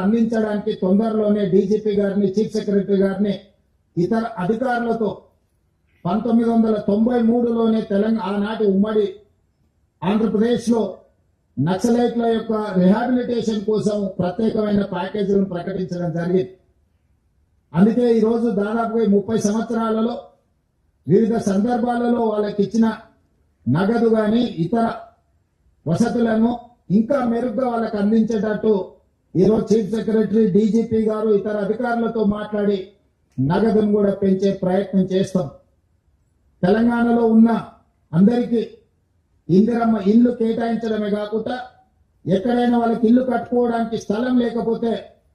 అందించడానికి తొందరలోనే డీజీపీ గారిని, చీఫ్ సెక్రటరీ గారిని, ఇతర అధికారులతో 1993లోనే ఆనాటి ఉమ్మడి ఆంధ్రప్రదేశ్లో నక్సలైట్ల యొక్క రిహాబిలిటేషన్ కోసం ప్రత్యేకమైన ప్యాకేజీలను ప్రకటించడం జరిగింది. అందుకే ఈరోజు దాదాపుగా 30 సంవత్సరాలలో వివిధ సందర్భాలలో వాళ్ళకి ఇచ్చిన నగదు కానీ ఇతర వసతులను ఇంకా మెరుగ్గా వాళ్ళకి అందించేటట్టు ఈరోజు చీఫ్ సెక్రటరీ, డీజీపీ గారు ఇతర అధికారులతో మాట్లాడి నగదును కూడా పెంచే ప్రయత్నం చేస్తాం. తెలంగాణలో ఉన్న అందరికీ ఇందిరమ్మ ఇల్లు కేటాయించడమే కాకుండా ఎక్కడైనా వాళ్ళకి ఇల్లు కట్టుకోవడానికి స్థలం లేకపోతే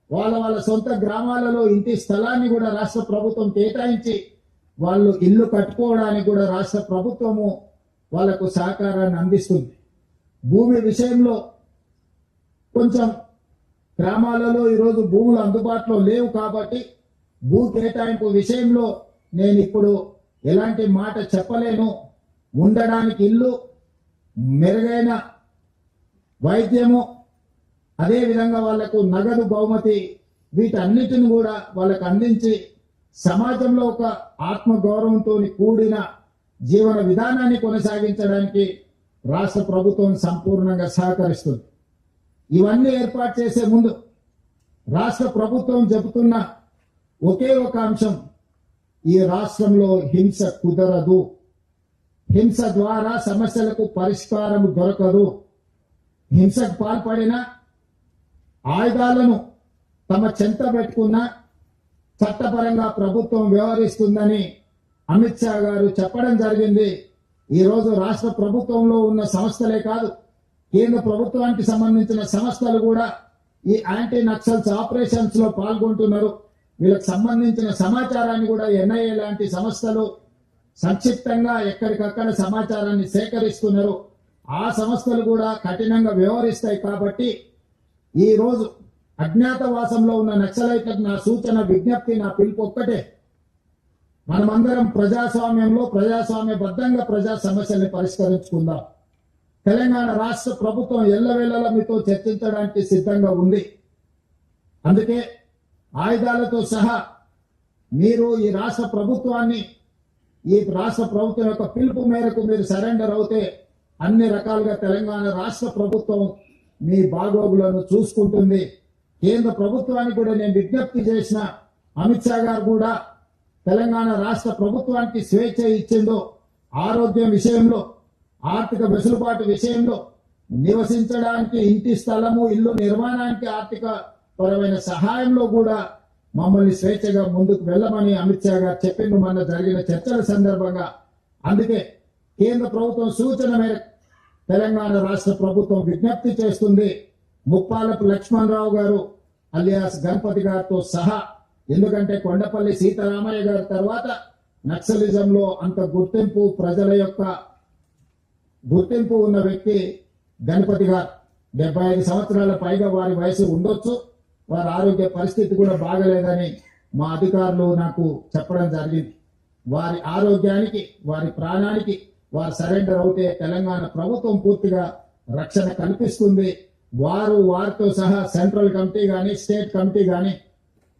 వాళ్ళ సొంత గ్రామాలలో ఇంటి స్థలాన్ని కూడా రాష్ట్ర ప్రభుత్వం కేటాయించి వాళ్ళు ఇల్లు కట్టుకోవడానికి కూడా రాష్ట్ర ప్రభుత్వము వాళ్లకు సహకారాన్ని అందిస్తుంది. భూమి విషయంలో కొంచెం గ్రామాలలో ఈరోజు భూములు అందుబాటులో లేవు కాబట్టి భూ కేటాయింపు విషయంలో నేను ఇప్పుడు ఎలాంటి మాట చెప్పలేను. ఉండడానికి ఇల్లు, మెరుగైన వైద్యము, అదేవిధంగా వాళ్లకు నగదు బహుమతి, వీటన్నిటిని కూడా వాళ్ళకు అందించి సమాజంలో ఒక ఆత్మగౌరవంతో కూడిన జీవన విధానాన్ని కొనసాగించడానికి రాష్ట్ర ప్రభుత్వం సంపూర్ణంగా సహకరిస్తుంది. ఇవన్నీ ఏర్పాటు చేసే ముందు రాష్ట్ర ప్రభుత్వం చెబుతున్న ఒకే ఒక అంశం, ఈ రాష్ట్రంలో హింస కుదరదు, హింస ద్వారా సమస్యలకు పరిష్కారం దొరకదు. హింసకు పాల్పడిన, ఆయుధాలను తమ చెంత పెట్టుకున్న చట్టపరంగా ప్రభుత్వం వ్యవహరిస్తుందని అమిత్ షా గారు చెప్పడం జరిగింది. ఈరోజు రాష్ట్ర ప్రభుత్వంలో ఉన్న సంస్థలే కాదు, కేంద్ర ప్రభుత్వానికి సంబంధించిన సంస్థలు కూడా ఈ యాంటీ నక్సల్స్ ఆపరేషన్స్ లో పాల్గొంటున్నారు. వీళ్ళకి సంబంధించిన సమాచారాన్ని కూడా ఎన్ఐఏ లాంటి సంస్థలు సంక్షిప్తంగా ఎక్కడికక్కడ సమాచారాన్ని సేకరిస్తున్నారు. ఆ సంస్థలు కూడా కఠినంగా వ్యవహరిస్తాయి. కాబట్టి ఈ రోజు అజ్ఞాతవాసంలో ఉన్న నక్సలైట్లకు నా సూచన, విజ్ఞప్తి, నా పిలుపు ఒక్కటే, మనమందరం ప్రజాస్వామ్యంలో ప్రజాస్వామ్యబద్ధంగా ప్రజా సమస్యల్ని పరిష్కరించుకుందాం. తెలంగాణ రాష్ట్ర ప్రభుత్వం ఎల్లవేళలా మీతో చర్చించడానికి సిద్ధంగా ఉంది. అందుకే ఆయుధాలతో సహా మీరు ఈ రాష్ట్ర ప్రభుత్వం యొక్క పిలుపు మేరకు మీరు సరెండర్ అవుతే అన్ని రకాలుగా తెలంగాణ రాష్ట్ర ప్రభుత్వం మీ బాగోగులను చూసుకుంటుంది. కేంద్ర ప్రభుత్వానికి కూడా నేను విజ్ఞప్తి చేసిన, అమిత్ షా గారు కూడా తెలంగాణ రాష్ట్ర ప్రభుత్వానికి స్వేచ్ఛ ఇచ్చిందో, ఆరోగ్యం విషయంలో, ఆర్థిక వెసులుబాటు విషయంలో, నివసించడానికి ఇంటి స్థలము, ఇల్లు నిర్మాణానికి ఆర్థిక పరమైన సహాయంలో కూడా మమ్మల్ని స్వేచ్ఛగా ముందుకు వెళ్ళమని అమిత్ షా గారు చెప్పిండు మొన్న జరిగిన చర్చల సందర్భంగా. అందుకే కేంద్ర ప్రభుత్వం సూచన మేరకు తెలంగాణ రాష్ట్ర ప్రభుత్వం విజ్ఞప్తి చేస్తుంది, ముప్పాలపు లక్ష్మణరావు గారు అలియాస్ గణపతి గారితో సహా, ఎందుకంటే కొండపల్లి సీతారామయ్య గారి తర్వాత నక్సలిజంలో అంత గుర్తింపు, ప్రజల యొక్క గుర్తింపు ఉన్న వ్యక్తి గణపతి గారు. 75 సంవత్సరాల పైగా వారి వయసు ఉండొచ్చు. వారి ఆరోగ్య పరిస్థితి కూడా బాగలేదని మా అధికారులు నాకు చెప్పడం జరిగింది. వారి ఆరోగ్యానికి, వారి ప్రాణానికి వారు సరెండర్ అవుతే తెలంగాణ ప్రభుత్వం పూర్తిగా రక్షణ కల్పిస్తుంది. వారితో సహా సెంట్రల్ కమిటీ గాని, స్టేట్ కమిటీ గాని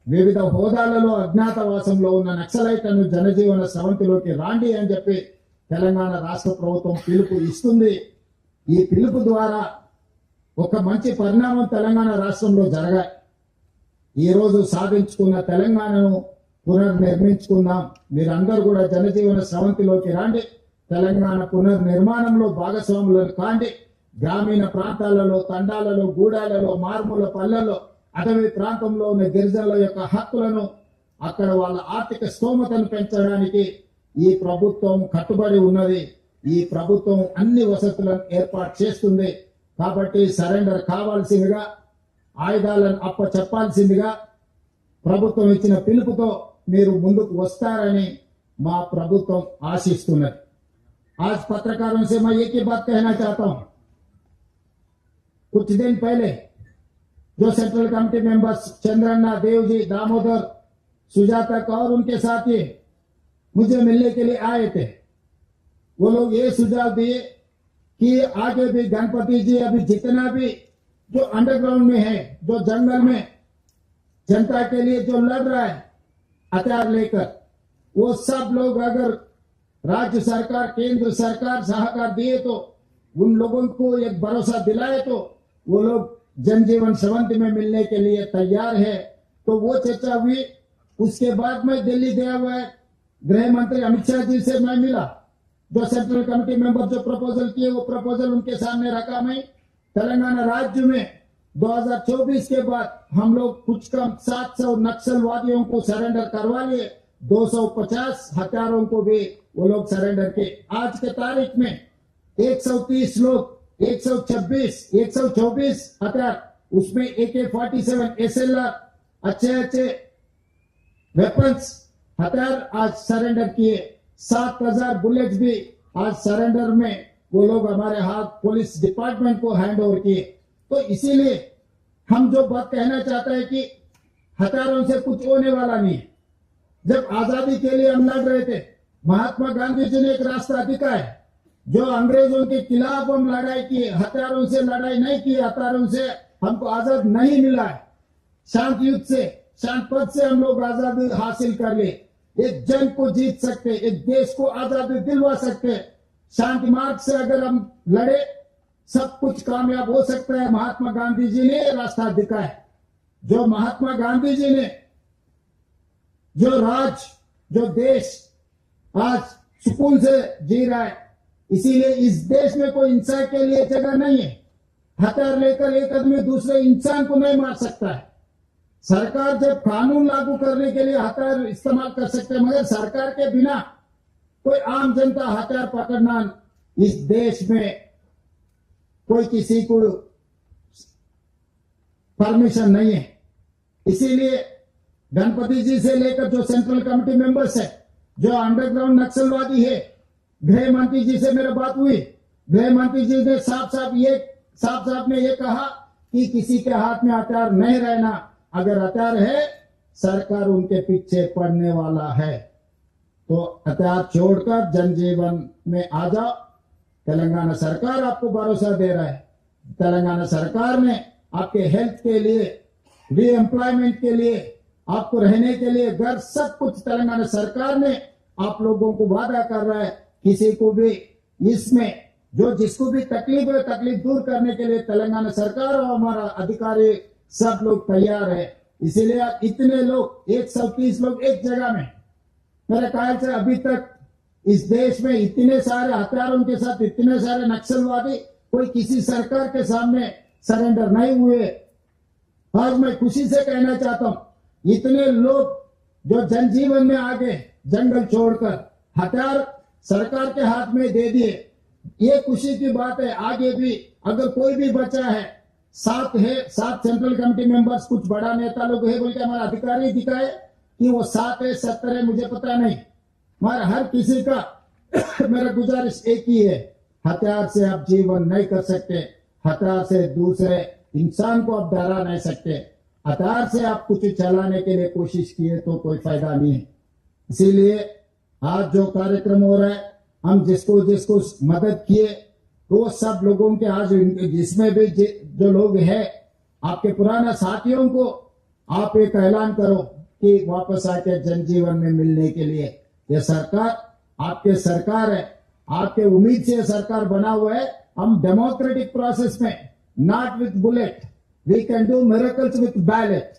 వివిధ హోదాలలో అజ్ఞాతవాసంలో ఉన్న నక్సలైట్లను జనజీవన స్రవంతిలోకి రాండి అని చెప్పి తెలంగాణ రాష్ట్ర ప్రభుత్వం పిలుపు ఇస్తుంది. ఈ పిలుపు ద్వారా ఒక మంచి పరిణామం తెలంగాణ రాష్ట్రంలో జరగాలి. ఈ రోజు సాధించుకున్న తెలంగాణను పునర్నిర్మించుకుందాం. మీరందరూ కూడా జనజీవన స్రవంతిలోకి రాండి. తెలంగాణ పునర్నిర్మాణంలో భాగస్వాములను కాండి. గ్రామీణ ప్రాంతాలలో, తండాలలో, గూడాలలో, మారుమూల పల్లెల్లో, అటవీ ప్రాంతంలో ఉన్న గిరిజనుల యొక్క హక్కులను, అక్కడ వాళ్ళ ఆర్థిక స్తోమతను పెంచడానికి ఈ ప్రభుత్వం కట్టుబడి ఉన్నది. ఈ ప్రభుత్వం అన్ని వసతులను ఏర్పాటు చేస్తుంది. కాబట్టి సరెండర్ కావాల్సిందిగా, ఆయుధాలను చెప్పాల్సిందిగా ప్రభుత్వం ఇచ్చిన పిలుపుతో మీరు ముందుకు వస్తారని మా ప్రభుత్వం ఆశిస్తున్నది. आज पत्रकारों से मैं एक ही बात कहना चाहता हूं, कुछ दिन पहले जो central committee members Chandranna, Devji, Damodar, Sujata Kaur उनके साथी मुझे मिलने के लिए आए थे, वो लोग ये सुझाव दिए कि आगे भी गणपति जी अभी जितना भी जो अंडरग्राउंड में है, जो जंगल में जनता के लिए जो लड़ रहा है हथियार लेकर, वो सब लोग अगर राज्य सरकार केंद्र सरकार सहकार दिए तो उन लोगों को एक भरोसा दिलाए तो वो लोग जनजीवन संबंध में मिलने के लिए तैयार है। तो वो चर्चा हुई। उसके बाद में दिल्ली गया हुआ है, गृह मंत्री अमित शाह जी से मैं मिला। जो सेंट्रल कमेटी मेंबर जो प्रपोजल किए वो प्रपोजल उनके सामने रखा। मैं तेलंगाना राज्य में 2024 के बाद हम लोग कुछ कम 700 नक्सलवादियों को सरेंडर करवा लिए, 250 हथियारों को भी वो लोग सरेंडर किए। आज के तारीख में 130 लोग, 124 हथियार, उसमें AK-47 SLR अच्छे वेपन्स हथियार आज सरेंडर किए। 7,000 बुलेट्स भी आज सरेंडर में वो लोग हमारे हाथ पुलिस डिपार्टमेंट को हैंड ओवर किए। तो इसीलिए हम जो बात कहना चाहते हैं कि हथियारों से कुछ होने वाला नहीं है। जब आजादी के लिए हम लड़ रहे थे, महात्मा गांधी जी ने एक रास्ता दिखाया। जो अंग्रेजों के खिलाफ हम लड़ाई की, हथियारों से लड़ाई नहीं की, हथियारों से हमको आजाद नहीं मिला है। शांत युद्ध से, शांत पद से हम लोग आजादी हासिल कर लिए। एक जंग को जीत सकते, एक देश को आजादी दिलवा सकते। शांति मार्ग से अगर हम लड़े, सब कुछ कामयाब हो सकता है। महात्मा गांधी जी ने रास्ता दिखाया। जो महात्मा गांधी जी ने जो देश आज सुकून से जी रहा है, इसीलिए इस देश में कोई इंसान के लिए जगह नहीं है। हथियार लेकर एक आदमी दूसरे इंसान को नहीं मार सकता है। सरकार जब कानून लागू करने के लिए हथियार इस्तेमाल कर सकते हैं, मगर सरकार के बिना कोई आम जनता हथियार पकड़ना इस देश में कोई किसी को परमिशन नहीं है। इसीलिए गणपति जी से लेकर जो सेंट्रल कमेटी मेंबर्स है, जो अंडरग्राउंड नक्सलवादी है, गृह मंत्री जी से मेरी बात हुई। गृह मंत्री जी ने साफ ने ये कहा कि किसी के हाथ में हथियार नहीं रहना। अगर हथियार है, सरकार उनके पीछे पड़ने वाला है। तो हथियार छोड़कर जनजीवन में आ जाओ। तेलंगाना सरकार आपको भरोसा दे रहा है। तेलंगाना सरकार ने आपके हेल्थ के लिए, री एम्प्लॉयमेंट के लिए, आपको रहने के लिए घर, सब कुछ तेलंगाना सरकार ने आप लोगों को वादा कर रहा है। किसी को भी इसमें जिसको भी तकलीफ है, तकलीफ दूर करने के लिए तेलंगाना सरकार और हमारा अधिकारी सब लोग तैयार है। इसीलिए इतने लोग, 130 लोग एक जगह में, मेरे ख्याल से अभी तक इस देश में इतने सारे हथियारों के साथ इतने सारे नक्सलवादी कोई किसी सरकार के सामने सरेंडर नहीं हुए। आज मैं खुशी से कहना चाहता हूं, इतने लोग जो जनजीवन में आ गए, जंगल छोड़कर हथियार सरकार के हाथ में दे दिए, ये खुशी की बात है। आगे भी अगर कोई भी बचा है, सात सेंट्रल कमेटी मेंबर्स, कुछ बड़ा नेता लोग है बोल के हमारा अधिकारी दिखाए कि वो 7 है 70 है, मुझे पता नहीं। मगर हर किसी का मेरा गुजारिश एक ही है, हथियार से आप जीवन नहीं कर सकते। हथियार से दूसरे इंसान को आप डरा नहीं सकते। हथियार से आप कुछ चलाने के लिए कोशिश किए तो कोई फायदा नहीं है। इसीलिए आज जो कार्यक्रम हो रहा है, हम जिसको मदद किए, तो सब लोगों के आज जिसमें भी जो लोग हैं, आपके पुराने साथियों को आप एक ऐलान करो कि वापस आके जनजीवन में मिलने के लिए। यह सरकार आपके सरकार है, आपके उम्मीद से सरकार बना हुआ है। हम डेमोक्रेटिक प्रोसेस में, not with bullet, we can do miracles with ballot.